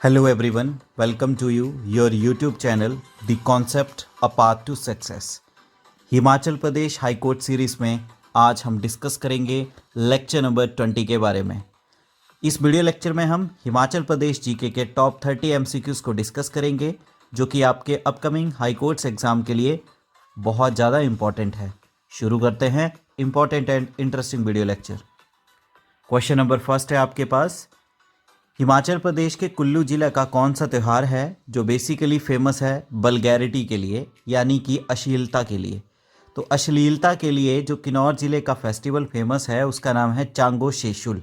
Hello everyone, welcome to your YouTube channel The Concept A Path to Success। Himachal Pradesh high court series में आज हम discuss करेंगे lecture number 20 के बारे में। इस वीडियो लेक्चर में हम हिमाचल प्रदेश जीके के टॉप 30 एमसीक्यूज़ को डिस्कस करेंगे जो कि आपके अपकमिंग हाई कोर्ट्स एग्ज़ाम के लिए बहुत ज़्यादा इम्पॉर्टेंट है। शुरू करते हैं important and interesting video lecture. Question number first है आपके पास, हिमाचल प्रदेश के कुल्लू ज़िला का कौन सा त्यौहार है जो बेसिकली फेमस है वल्गैरिटी के लिए, यानी कि अश्लीलता के लिए। तो अश्लीलता के लिए जो किन्नौर ज़िले का फेस्टिवल फेमस है उसका नाम है चांगो शेशुल।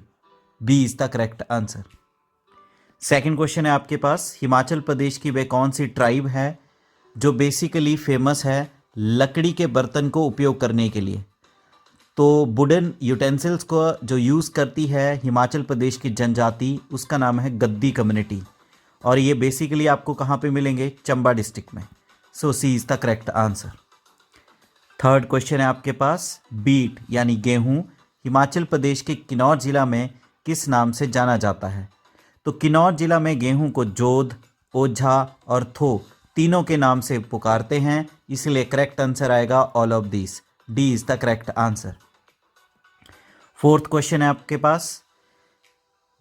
B is the correct answer. Second question है आपके पास, हिमाचल प्रदेश की वे कौन सी ट्राइब है जो बेसिकली फेमस है लकड़ी के बर्तन को उपयोग करने के लिए। तो वुडन यूटेंसिल्स को जो यूज़ करती है हिमाचल प्रदेश की जनजाति, उसका नाम है गद्दी कम्युनिटी, और ये बेसिकली आपको कहाँ पे मिलेंगे, चंबा डिस्ट्रिक्ट में। So C is the correct answer. Third question है आपके पास, बीट यानी गेहूँ हिमाचल प्रदेश के किन्नौर ज़िला में किस नाम से जाना जाता है। तो किन्नौर ज़िला में गेहूँ को जोध, ओझा और थो तीनों के नाम से पुकारते हैं, इसलिए करेक्ट आंसर आएगा all of this. D is the correct answer. Fourth question है आपके पास,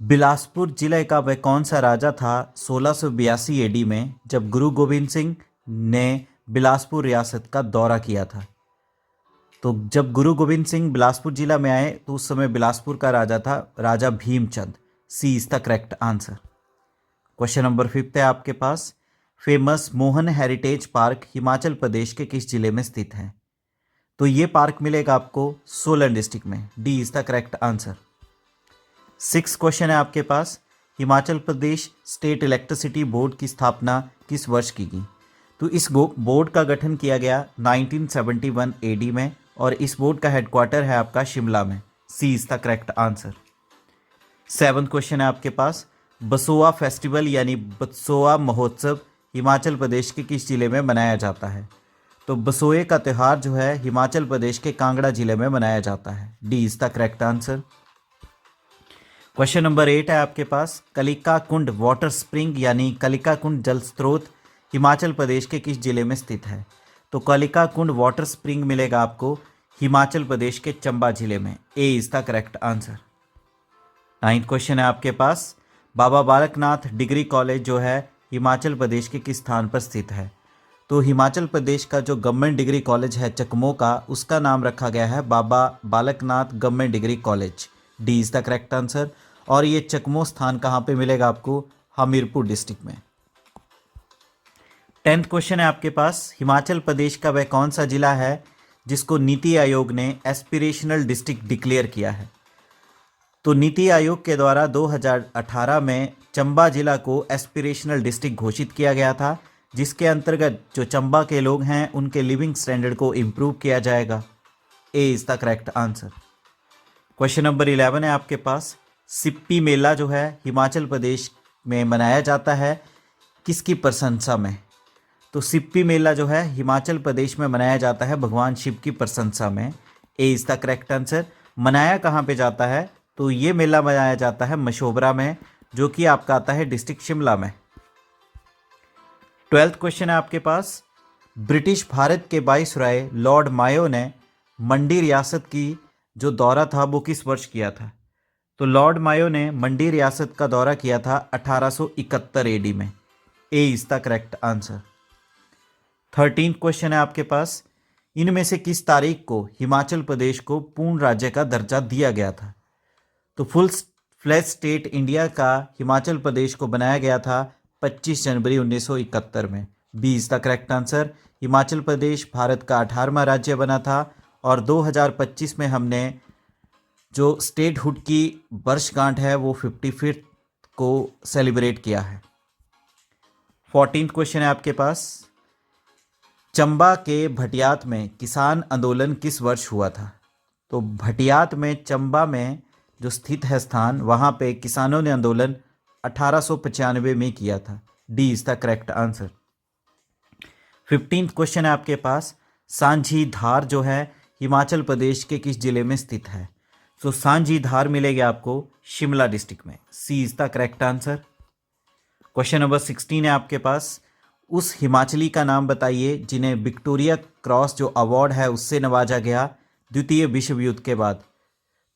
बिलासपुर जिले का वह कौन सा राजा था 1682 एडी में जब गुरु गोविंद सिंह ने बिलासपुर रियासत का दौरा किया था। तो जब गुरु गोविंद सिंह बिलासपुर जिला में आए तो उस समय बिलासपुर का राजा था राजा Bhimchand. C is the correct answer. Question number fifth है आपके पास, famous Mohan heritage park Himachal Pradesh के किस जिले में स्थित है। तो ये पार्क मिलेगा आपको सोलन डिस्ट्रिक्ट में। D is the correct answer. Six question है आपके पास, Himachal Pradesh state electricity board की स्थापना किस वर्ष की गई। तो इस बोर्ड का गठन किया गया 1971 एडी में, और इस बोर्ड का हेडक्वार्टर है आपका शिमला में। C is the correct answer. Seventh question है आपके पास, बसोआ फेस्टिवल यानी बसोआ महोत्सव हिमाचल प्रदेश के किस जिले में मनाया जाता है। तो बसोए का त्यौहार जो है हिमाचल प्रदेश के कांगड़ा जिले में मनाया जाता है। D is the correct answer. Question number 8 है आपके पास, कलिका कुंड वाटर स्प्रिंग यानी कलिका कुंड जल स्रोत हिमाचल प्रदेश के किस जिले में स्थित है। तो कलिका कुंड वाटर स्प्रिंग मिलेगा आपको हिमाचल प्रदेश के चंबा जिले में। A is the correct answer. Ninth question है आपके पास, बाबा बालकनाथ डिग्री कॉलेज जो है हिमाचल प्रदेश के किस स्थान पर स्थित है। तो हिमाचल प्रदेश का जो गवर्नमेंट डिग्री कॉलेज है चकमो का, उसका नाम रखा गया है Baba Balaknath government degree college. D is the correct answer. और ये चकमो स्थान कहाँ पे मिलेगा आपको, हमीरपुर डिस्ट्रिक्ट में। 10th क्वेश्चन है आपके पास, हिमाचल प्रदेश का वह कौन सा जिला है जिसको नीति आयोग ने एस्पिरेशनल डिस्ट्रिक्ट डिक्लेयर किया है। तो नीति आयोग के द्वारा 2018 में चंबा जिला को एस्पिरेशनल डिस्ट्रिक्ट घोषित किया गया था, जिसके अंतर्गत जो चंबा के लोग हैं उनके लिविंग स्टैंडर्ड को इम्प्रूव किया जाएगा। A is the correct answer. Question number 11 है आपके पास, सिप्पी मेला जो है हिमाचल प्रदेश में मनाया जाता है किसकी प्रशंसा में। तो सिप्पी मेला जो है हिमाचल प्रदेश में मनाया जाता है भगवान शिव की प्रशंसा में। A is the correct answer. मनाया कहाँ पे जाता है, तो ये मेला मनाया जाता है मशोबरा में, जो कि आपका आता है डिस्ट्रिक्ट शिमला में। 12th क्वेश्चन है आपके पास, ब्रिटिश भारत के वाइसरॉय लॉर्ड मायो ने मंडी रियासत की जो दौरा था वो किस वर्ष किया था। तो लॉर्ड मायो ने मंडी रियासत का दौरा किया था 1871 एडी में। A is the correct answer. 13th question है आपके पास, इनमें से किस तारीख को हिमाचल प्रदेश को पूर्ण राज्य का दर्जा दिया गया था। तो फुल फ्लैश स्टेट इंडिया का हिमाचल प्रदेश को बनाया गया था 25 जनवरी 1971 में। B is the correct answer. Himachal Pradesh Bharat का 18वां राज्य बना था, और 2025 में हमने जो स्टेटहुड की वर्षगांठ है वो 55th को सेलिब्रेट किया है। 14th क्वेश्चन है आपके पास, चंबा के भटियात में किसान आंदोलन किस वर्ष हुआ था। तो भटियात में चंबा में जो स्थित है स्थान, वहाँ पे किसानों ने आंदोलन 1895 में किया था। D is the correct answer. 15th question है आपके पास, सांझी धार जो है हिमाचल प्रदेश के किस जिले में स्थित है। तो सांझी धार मिलेगी आपको शिमला डिस्ट्रिक्ट में। C is the correct answer. Question number 16 है आपके पास, उस हिमाचली का नाम बताइए जिन्हें विक्टोरिया क्रॉस जो अवार्ड है उससे नवाजा गया द्वितीय विश्व युद्ध के बाद।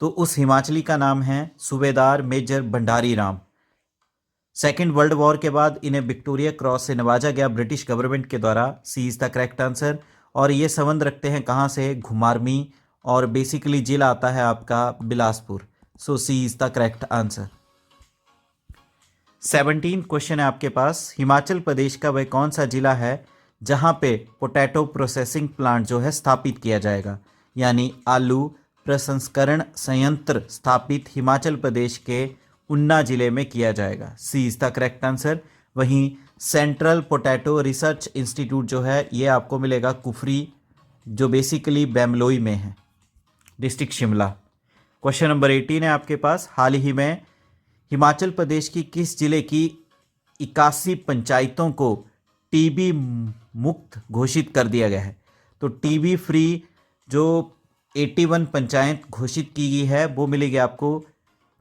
तो उस हिमाचली का नाम है सूबेदार major Bhandari Ram. Second world war के बाद इन्हें विक्टोरिया क्रॉस से नवाजा गया ब्रिटिश गवर्नमेंट के द्वारा। सी इज़ द करेक्ट आंसर। और ये संबंध रखते हैं कहाँ से, घुमारवी, और बेसिकली जिला आता है आपका Bilaspur. So C is the correct answer. 17 question है आपके पास, हिमाचल प्रदेश का वह कौन सा जिला है जहाँ पे पोटैटो प्रोसेसिंग प्लांट जो है स्थापित किया जाएगा, यानी आलू प्रसंस्करण संयंत्र स्थापित हिमाचल प्रदेश के उन्ना जिले में किया जाएगा। सी इज़ द करेक्ट आंसर। वहीं सेंट्रल पोटैटो रिसर्च इंस्टीट्यूट जो है ये आपको मिलेगा कुफरी, जो बेसिकली बेमलोई में है, डिस्ट्रिक्ट शिमला। क्वेश्चन नंबर 18 है आपके पास, हाल ही में हिमाचल प्रदेश की किस जिले की 81 पंचायतों को टीबी मुक्त घोषित कर दिया गया है। तो टीबी फ्री जो 81 पंचायत घोषित की गई है वो मिलेगी आपको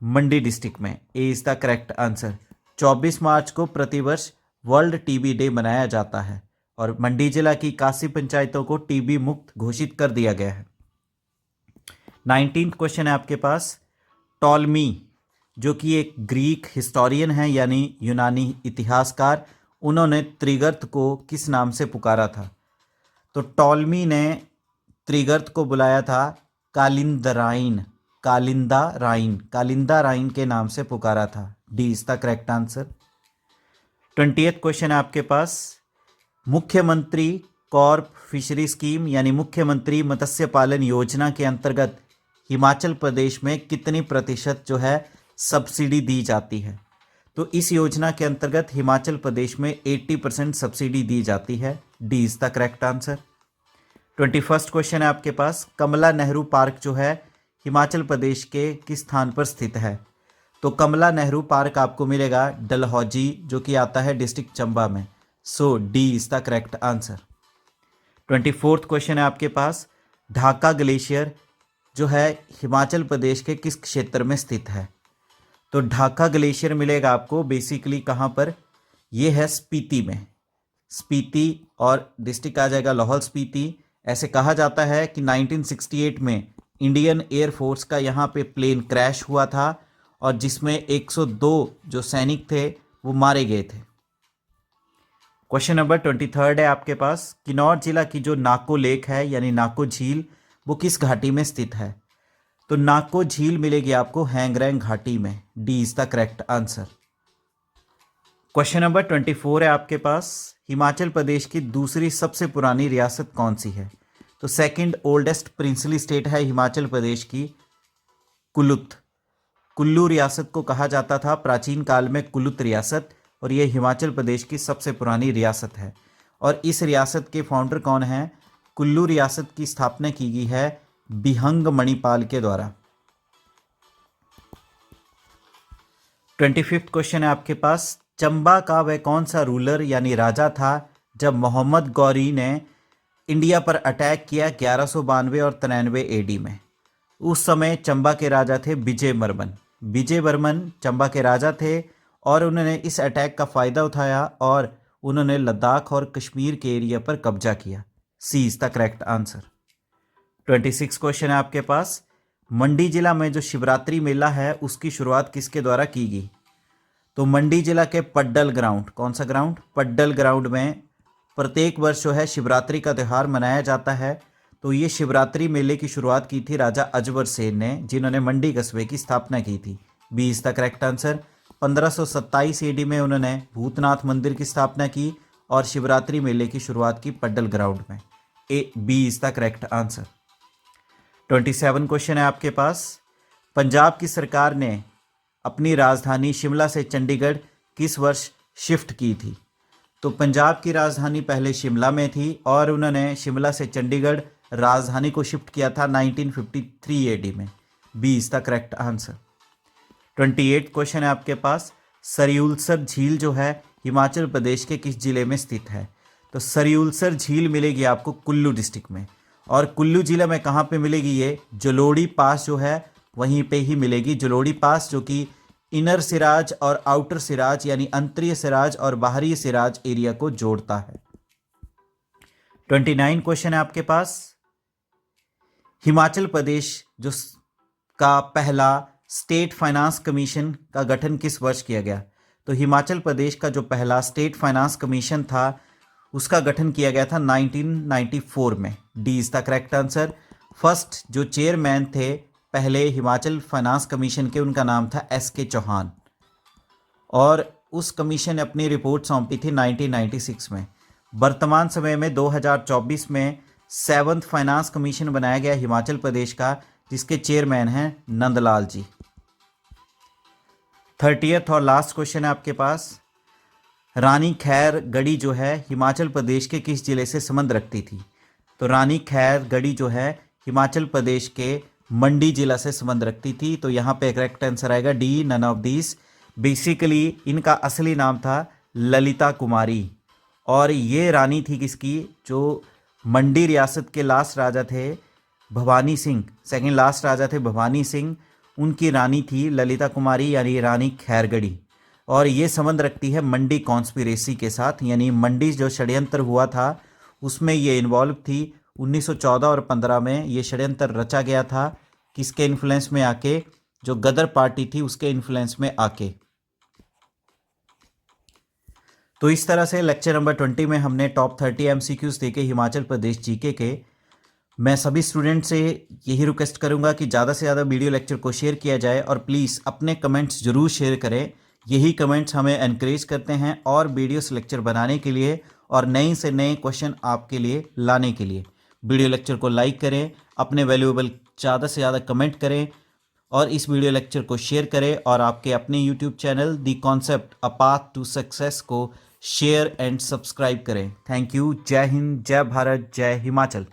मंडी डिस्ट्रिक्ट में। A is the correct answer. 24 मार्च को प्रतिवर्ष वर्ल्ड टीबी डे मनाया जाता है और मंडी जिला की 81 पंचायतों को टीबी मुक्त घोषित कर दिया गया है। 19 क्वेश्चन है आपके पास, टॉलमी जो कि एक ग्रीक हिस्टोरियन है यानी यूनानी इतिहासकार, उन्होंने त्रिगर्त को किस नाम से पुकारा था। तो टॉलमी ने त्रिगर्त को बुलाया था कालिंदराइन के नाम से पुकारा था। D is the correct answer. 20th question है आपके पास, मुख्यमंत्री कॉर्प फिशरी स्कीम यानी मुख्यमंत्री मत्स्य पालन योजना के अंतर्गत हिमाचल प्रदेश में कितनी प्रतिशत जो है सब्सिडी दी जाती है। तो इस योजना के अंतर्गत हिमाचल प्रदेश में 80% सब्सिडी दी जाती है। D is the correct answer. 21st question है आपके पास, कमला नेहरू पार्क जो है हिमाचल प्रदेश के किस स्थान पर स्थित है। तो कमला नेहरू पार्क आपको मिलेगा डलहौजी जो कि आता है डिस्ट्रिक्ट चंबा में। So D is the correct answer. 24th question है आपके पास, ढाका ग्लेशियर जो है हिमाचल प्रदेश के किस क्षेत्र में स्थित है। तो ढाका ग्लेशियर मिलेगा आपको बेसिकली कहाँ पर, ये है स्पीति में। स्पीति और डिस्ट्रिक्ट आ जाएगा लाहौल स्पीति। ऐसे कहा जाता है कि 1968 में इंडियन एयरफोर्स का यहाँ पे प्लेन क्रैश हुआ था और जिसमें 102 जो सैनिक थे वो मारे गए थे। क्वेश्चन नंबर 23 है आपके पास, किन्नौर जिला की जो नाको लेक है यानी नाको झील वो किस घाटी में स्थित है। तो नाको झील मिलेगी आपको हैंगरैंग घाटी में। D is the correct answer. Question number 24 है आपके पास, हिमाचल प्रदेश की दूसरी सबसे पुरानी रियासत कौन सी है। तो सेकंड ओल्डेस्ट प्रिंसली स्टेट है हिमाचल प्रदेश की कुल्लू। कुल्लू रियासत को कहा जाता था प्राचीन काल में कुल्लू रियासत, और ये हिमाचल प्रदेश की सबसे पुरानी रियासत है। और इस रियासत के फाउंडर कौन हैं। कुल्लू रियासत की स्थापना की गई है बिहंग मणिपाल के द्वारा। 25th क्वेश्चन है आपके पास, चंबा का वह कौन सा रूलर यानी राजा था जब मोहम्मद गौरी ने इंडिया पर अटैक किया 1192 और 93 एडी में। उस समय चंबा के राजा थे विजय वर्मन। विजय वर्मन चंबा के राजा थे और उन्होंने इस अटैक का फ़ायदा उठाया और उन्होंने लद्दाख और कश्मीर के एरिया पर कब्जा किया। C is the correct answer. 26 question है आपके पास, मंडी जिला में जो शिवरात्रि मेला है उसकी शुरुआत किसके द्वारा की गई। तो मंडी जिला के पड्डल ग्राउंड, कौन सा ग्राउंड, पड्डल ग्राउंड में प्रत्येक वर्ष जो है शिवरात्रि का त्यौहार मनाया जाता है। तो ये शिवरात्रि मेले की शुरुआत की थी राजा अजबर सेन ने, जिन्होंने मंडी कस्बे की स्थापना की थी। B is the correct answer. 1527 AD में उन्होंने भूतनाथ मंदिर की स्थापना की और शिवरात्रि मेले की शुरुआत की पड्डल ग्राउंड में। A B is the correct answer. 27 question है आपके पास, पंजाब की सरकार ने अपनी राजधानी शिमला से चंडीगढ़ किस वर्ष शिफ्ट की थी। तो पंजाब की राजधानी पहले शिमला में थी और उन्होंने शिमला से चंडीगढ़ राजधानी को शिफ्ट किया था 1953 एडी में। B is the correct answer. 28 question है आपके पास, सरियुलसर झील जो है हिमाचल प्रदेश के किस जिले में स्थित है। तो सरियुलसर झील मिलेगी आपको कुल्लू डिस्ट्रिक्ट में। और कुल्लू जिले में कहाँ पे मिलेगी, ये जलोड़ी पास जो है वहीं पे ही मिलेगी। जलोड़ी पास जो कि इनर सिराज और आउटर सिराज यानी अंतरीय सिराज और बाहरी सिराज एरिया को जोड़ता है। 29 क्वेश्चन है आपके पास। हिमाचल प्रदेश जो का पहला स्टेट फाइनेंस कमीशन का गठन किस वर्ष किया गया? तो हिमाचल प्रदेश का जो पहला स्टेट फाइनेंस कमीशन था उसका गठन किया गया था 1994 में। D is the correct answer. First जो चेयरमैन थे पहले हिमाचल फाइनेंस कमीशन के, उनका नाम था एस.के. चौहान, और उस कमीशन ने अपनी रिपोर्ट सौंपी थी 1996 में। वर्तमान समय में 2024 में 7th फाइनेंस कमीशन बनाया गया हिमाचल प्रदेश का, जिसके चेयरमैन हैं नंदलाल जी। 30th और लास्ट क्वेश्चन है आपके पास। रानी खैर गढ़ी जो है हिमाचल प्रदेश के किस जिले से संबंध रखती थी? तो रानी खैर गढ़ी जो है हिमाचल प्रदेश के मंडी जिला से संबंध रखती थी। तो यहाँ पे करेक्ट आंसर आएगा D, none of these. Basically इनका असली नाम था ललिता कुमारी, और ये रानी थी किसकी? जो मंडी रियासत के लास्ट राजा थे भवानी सिंह, सेकंड लास्ट राजा थे भवानी सिंह, उनकी रानी थी ललिता कुमारी यानी रानी खैरगढ़ी। और ये संबंध रखती है मंडी कॉन्स्पिरेसी के साथ, यानी मंडी जो षड्यंत्र हुआ था उसमें ये इन्वॉल्व थी। 1914 और 15 में ये षड्यंत्र रचा गया था, किसके इन्फ्लुएंस में आके? जो गदर पार्टी थी उसके इन्फ्लुएंस में आके। तो इस तरह से लेक्चर नंबर 20 में हमने टॉप 30 MCQs देखे हिमाचल प्रदेश जीके के। मैं सभी स्टूडेंट से यही रिक्वेस्ट करूंगा कि ज़्यादा से ज़्यादा वीडियो लेक्चर को शेयर किया जाए, और प्लीज़ अपने कमेंट्स ज़रूर शेयर करें। यही कमेंट्स हमें एनकरेज करते हैं और वीडियोस लेक्चर बनाने के लिए और नए से नए क्वेश्चन आपके लिए लाने के लिए। वीडियो लेक्चर को लाइक करें, अपने वैल्यूएबल ज़्यादा से ज़्यादा कमेंट करें और इस वीडियो लेक्चर को शेयर करें, और आपके अपने YouTube channel the concept a path to success को शेयर एंड सब्सक्राइब करें। Thank you. जय हिंद, जय भारत, जय हिमाचल।